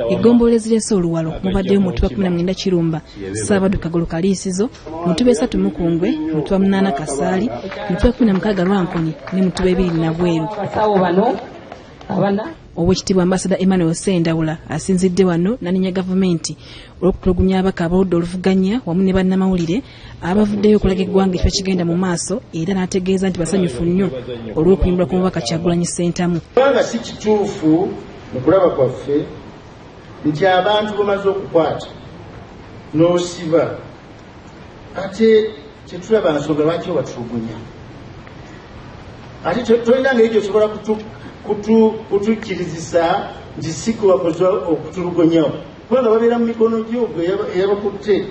Egombolezi ly'esse oluwalo mubaddeyo Mutuba 19 Kirumba, Ssaabaddu Kagolo Kaliisizo, Mutuba 3 Mukungwe, Mutuba 8 Kasaali, Mutuba 16 Lwankoni ne Mutuba 2 Nabweru. Oweekitiibwa Ambassador Emmanuel Sendawula asinzidde wano n'anenya gavumenti olw'okutulugunya abaka abaludde oluvuganya wamu ne bannamawulire abavuddeyo okulaga eggwanga ekifo kigenda mu maaso, era n'ategeeza nti basanyufu nnyo olw'okuyimbulwa kw'omubaka Kyagulanyi Ssentamu. Kubanga si kituufu mu kulaba kwaffe nti abantu bamaze okukwata n'osiba ate tetulaba nsonga lwaki obatulugunya, ate tolina ngeri gyosobola kutukirizisa nti si kubakoze okutulugunyawo kubanga babeera mu mikono gy'ogwo eyabakutte.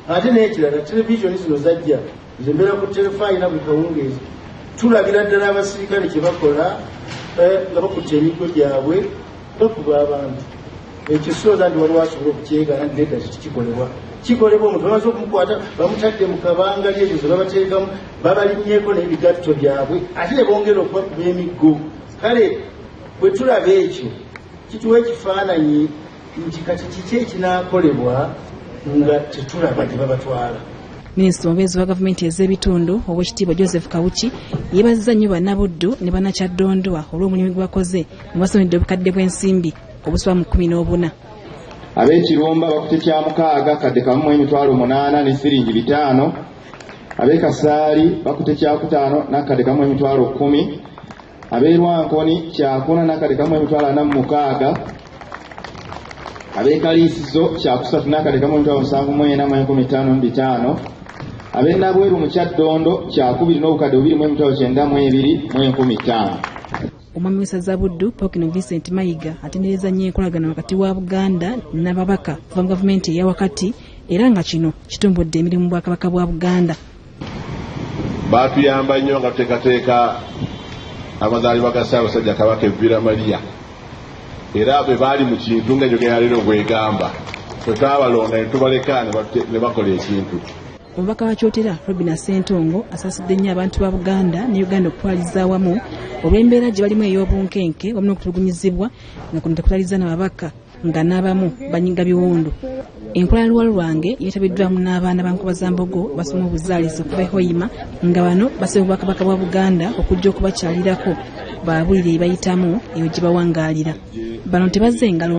Ate n'ekirala televisioni zino zajja nze mbeera ku terefayina buli kawungeezi tulagira ddala abasirikale kye bakola nga bakutte emigo gyabwe bakuba abantu. Ekisooza nti waliwo asobola okukyegana nti nedda tekikolebwa, kikolebwa. Omuntu bamaze okumukwata bamutadde mu kabanga lyekyo ze babateekamu, babalinnyeko n'ebigatto byabwe, ate ne bongera okubakuba emiggo. Kale bwe tulaba ekyo kituwa ekifaananyi nti kati kiki ekinaakolebwa nga tetulaba gye babatwala. Minisita omubeezi wa gavumenti ez'ebitundu Oweekitiibwa Joseph Kawuki yeebazizza nnyo Bannabuddu ne Bannakyaddondo olw'omulimu gwe bakoze mu basomedde obukadde bw'ensimbi obusoba mu 14. Ab'Ekirumba bakutte kya mukaaga kadde kamu emitwalo 8 ne siringi 5. Ab'e Kasaali bakutte kya kutaano n'akadde kamu emitwalo 10. Ab'e Lwankoni kyakuna n'akadde kamu emitwalo 46. Ab'e Kaliisizo kyakusatu n'akadde kamu emitwalo 7,455. Ab'e Nabweru mu Kyaddondo kyakubiri n'obukadde 2,922,150. Omwami w'essaza Buddu Pokino Vincent Mayiga atendereza nnyo enkolagana wakati wa Buganda n'ababaka kuva mu gavumenti eya wakati, era nga kino kitumbudde emirimu mu Bwakabaka bwa Buganda. Baatuyamba nnyo nga tuteekateeka amazaalibwa ga Ssaabasajja Kabaka Evira Maria, era bwe baali mu kintu nga njogera leero bwegamba bwe twabalonda ne tubaleka ne bakola ekintu. Omubaka wa Kyotera Robina Ssentongo asaasidde nnyo abantu ba Buganda ne Uganda okutwaliza awamu olw'embeera gye balimu ey'obunkenke wamu n'okutulugunyizibwa nga kuno tekutaliza n'ababaka nga n'abamu banyiga biwundu. Enkola ya Luwalo lwange yeetabiddwamu n'abaana ba Nkobazambogo basoma obuzaalizi okuva e Hoima, nga bano basaba Obwakabaka bwa Buganda okujja okubakyalirako baabulire ebayitamu eyo gye bawangaalira. Bano tebazze ngalo